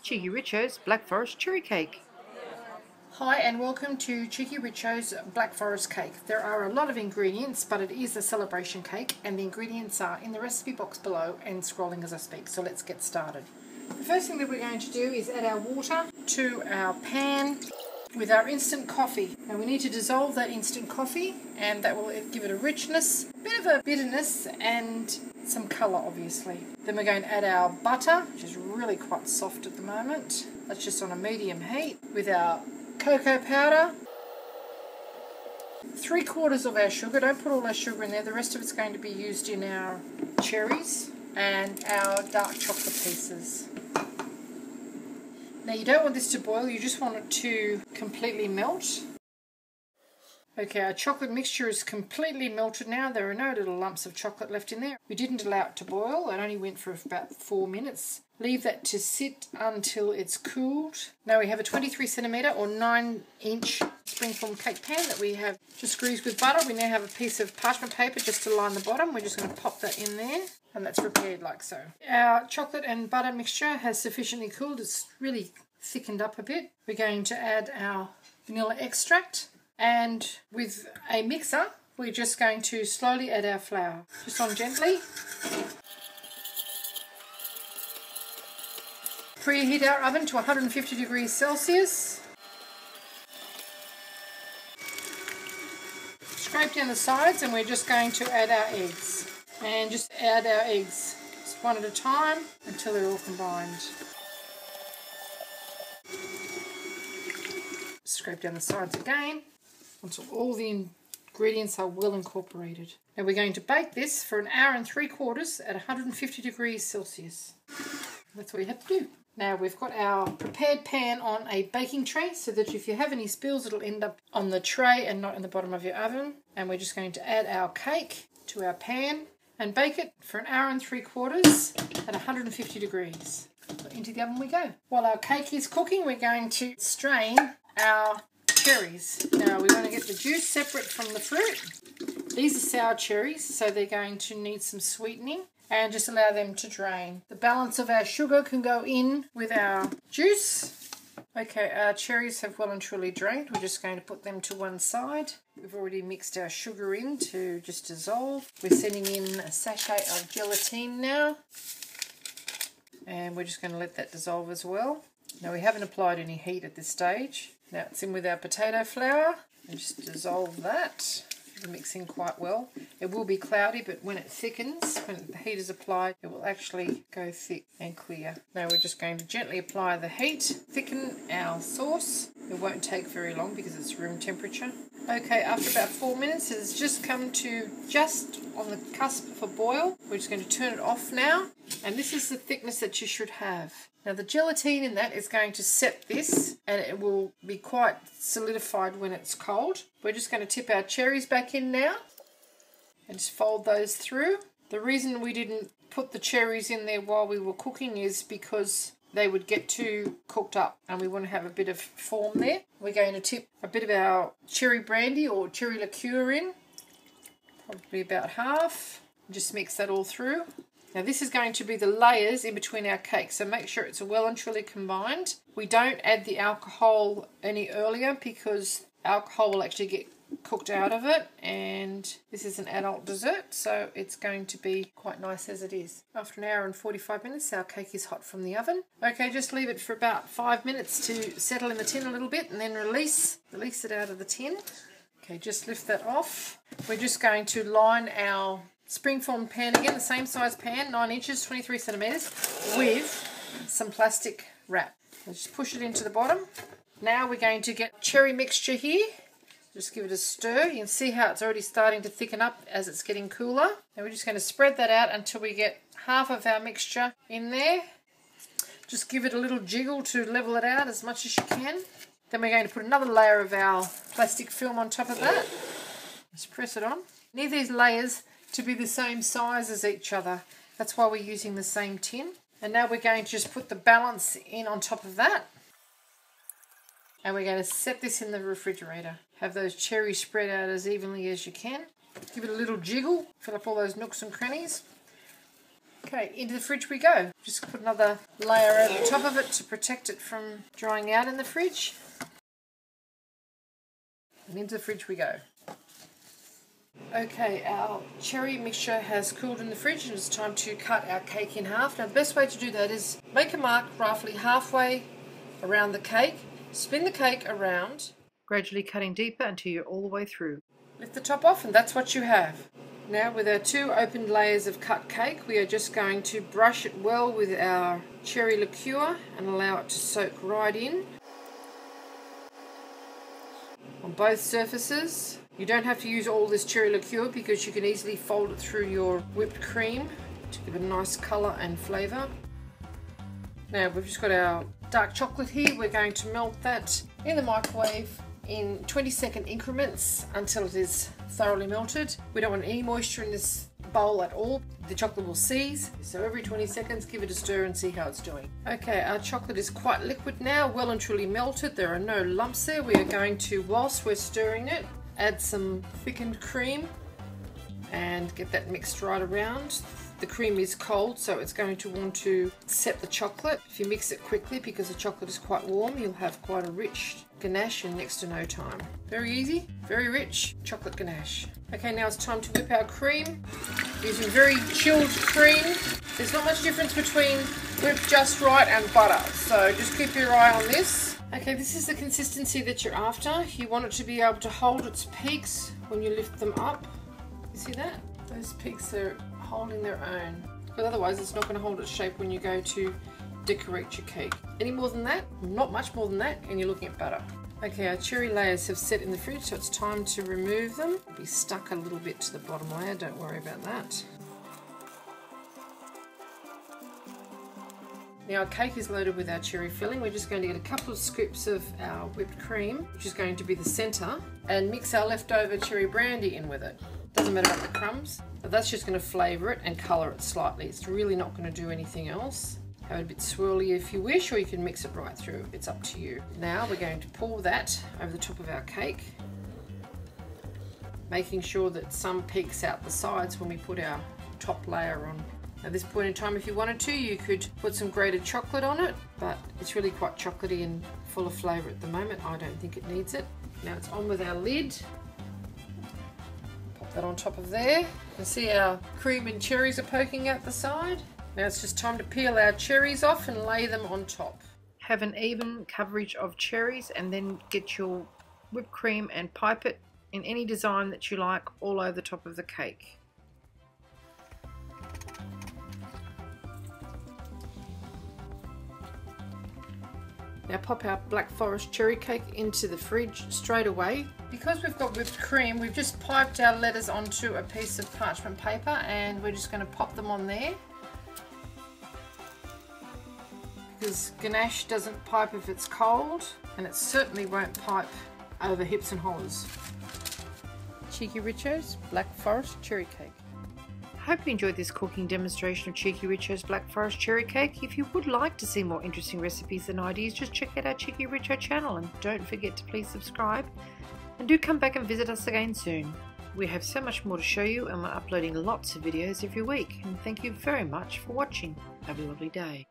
Cheeky Richo's Black Forest Cherry Cake. Hi and welcome to Cheeky Richo's Black Forest Cake. There are a lot of ingredients, but it is a celebration cake and the ingredients are in the recipe box below and scrolling as I speak. So let's get started. The first thing that we're going to do is add our water to our pan with our instant coffee. Now we need to dissolve that instant coffee and that will give it a richness, a bit of a bitterness and some colour obviously. Then we're going to add our butter, which is really quite soft at the moment. That's just on a medium heat with our cocoa powder, 3/4 of our sugar. Don't put all our sugar in there, the rest of it's going to be used in our cherries and our dark chocolate pieces. Now you don't want this to boil, you just want it to completely melt. Okay, our chocolate mixture is completely melted now. There are no little lumps of chocolate left in there. We didn't allow it to boil, it only went for about 4 minutes. Leave that to sit until it's cooled. Now we have a 23cm or 9-inch springform cake pan that we have just greased with butter. We now have a piece of parchment paper just to line the bottom. We're just going to pop that in there and that's prepared like so. Our chocolate and butter mixture has sufficiently cooled. It's really thickened up a bit. We're going to add our vanilla extract and with a mixer we're just going to slowly add our flour. Just on gently. Preheat our oven to 150 degrees Celsius. Scrape down the sides and we're just going to add our eggs. And just add our eggs just one at a time until they're all combined. Scrape down the sides again until all the ingredients are well incorporated. Now we're going to bake this for 1 hour and 3/4 at 150 degrees Celsius. That's all you have to do. Now we've got our prepared pan on a baking tray so that if you have any spills it'll end up on the tray and not in the bottom of your oven. And we're just going to add our cake to our pan and bake it for 1 hour and 3/4 at 150 degrees. So into the oven we go. While our cake is cooking we're going to strain our cherries. Now we want to get the juice separate from the fruit. These are sour cherries so they're going to need some sweetening. And just allow them to drain. The balance of our sugar can go in with our juice. Okay, our cherries have well and truly drained. We're just going to put them to one side. We've already mixed our sugar in to just dissolve. We're sending in a sachet of gelatine now. And we're just going to let that dissolve as well. Now we haven't applied any heat at this stage. Now it's in with our potato flour. And just dissolve that. Mixing quite well. It will be cloudy, but when it thickens, when the heat is applied, it will actually go thick and clear. Now we're just going to gently apply the heat, thicken our sauce. It won't take very long because it's room temperature. Okay, after about 4 minutes, it has just come to just on the cusp of a boil. We're just going to turn it off now, and this is the thickness that you should have. Now the gelatine in that is going to set this and it will be quite solidified when it's cold. We're just going to tip our cherries back in now and just fold those through. The reason we didn't put the cherries in there while we were cooking is because they would get too cooked up and we want to have a bit of form there. We're going to tip a bit of our cherry brandy or cherry liqueur in, probably about half. Just mix that all through. Now this is going to be the layers in between our cake, so make sure it's well and truly combined. We don't add the alcohol any earlier because alcohol will actually get cooked out of it, and this is an adult dessert, so it's going to be quite nice as it is. After 1 hour and 45 minutes, our cake is hot from the oven. Okay, just leave it for about 5 minutes to settle in the tin a little bit and then release it out of the tin. Okay, just lift that off. We're just going to line our springform pan again, the same size pan, 9 inches, 23cm, with some plastic wrap. Let's just push it into the bottom. Now we're going to get cherry mixture here. Just give it a stir. You can see how it's already starting to thicken up as it's getting cooler. And we're just going to spread that out until we get half of our mixture in there. Just give it a little jiggle to level it out as much as you can. Then we're going to put another layer of our plastic film on top of that. Just press it on. Need these layers to be the same size as each other. That's why we're using the same tin. And now we're going to just put the balance in on top of that. And we're going to set this in the refrigerator. Have those cherries spread out as evenly as you can. Give it a little jiggle. Fill up all those nooks and crannies. Okay, into the fridge we go. Just put another layer over the top of it to protect it from drying out in the fridge. And into the fridge we go. Okay, our cherry mixture has cooled in the fridge and it's time to cut our cake in half. Now the best way to do that is make a mark roughly halfway around the cake, spin the cake around, gradually cutting deeper until you're all the way through. Lift the top off and that's what you have. Now with our 2 opened layers of cut cake, we are just going to brush it well with our cherry liqueur and allow it to soak right in on both surfaces. You don't have to use all this cherry liqueur because you can easily fold it through your whipped cream to give it a nice colour and flavour. Now we've just got our dark chocolate here. We're going to melt that in the microwave in 20-second increments until it is thoroughly melted. We don't want any moisture in this bowl at all. The chocolate will seize, so every 20 seconds give it a stir and see how it's doing. Okay, our chocolate is quite liquid now, well and truly melted. There are no lumps there. We are going to, whilst we're stirring it, add some thickened cream and get that mixed right around. The cream is cold, so it's going to want to set the chocolate. If you mix it quickly, because the chocolate is quite warm, you'll have quite a rich ganache in next to no time. Very easy, very rich chocolate ganache. Okay, now it's time to whip our cream. Using very chilled cream. There's not much difference between whipped just right and butter, so just keep your eye on this. Okay, this is the consistency that you're after. You want it to be able to hold its peaks when you lift them up. You see that? Those peaks are holding their own, because otherwise it's not going to hold its shape when you go to decorate your cake. Any more than that, not much more than that, and you're looking at butter. Okay, our cherry layers have set in the fridge, so it's time to remove them. Be stuck a little bit to the bottom layer, don't worry about that. Now our cake is loaded with our cherry filling. We're just going to get a couple of scoops of our whipped cream, which is going to be the centre, and mix our leftover cherry brandy in with it. Doesn't matter about the crumbs, but that's just going to flavour it and colour it slightly. It's really not going to do anything else. Have it a bit swirly if you wish, or you can mix it right through. It's up to you. Now we're going to pour that over the top of our cake, making sure that some peeks out the sides when we put our top layer on. At this point in time, if you wanted to, you could put some grated chocolate on it, but it's really quite chocolatey and full of flavour at the moment. I don't think it needs it. Now it's on with our lid. Pop that on top of there. You can see our cream and cherries are poking out the side. Now it's just time to peel our cherries off and lay them on top. Have an even coverage of cherries and then get your whipped cream and pipe it in any design that you like all over the top of the cake. Now pop our Black Forest cherry cake into the fridge straight away. Because we've got whipped cream, we've just piped our letters onto a piece of parchment paper and we're just going to pop them on there. Because ganache doesn't pipe if it's cold, and it certainly won't pipe over hips and hollers. Cheeky Richo's Black Forest cherry cake. Hope you enjoyed this cooking demonstration of Cheeky Richo's Black Forest cherry cake. If you would like to see more interesting recipes and ideas, just check out our Cheeky Richo channel, and don't forget to please subscribe, and do come back and visit us again soon. We have so much more to show you, and we're uploading lots of videos every week, and thank you very much for watching. Have a lovely day.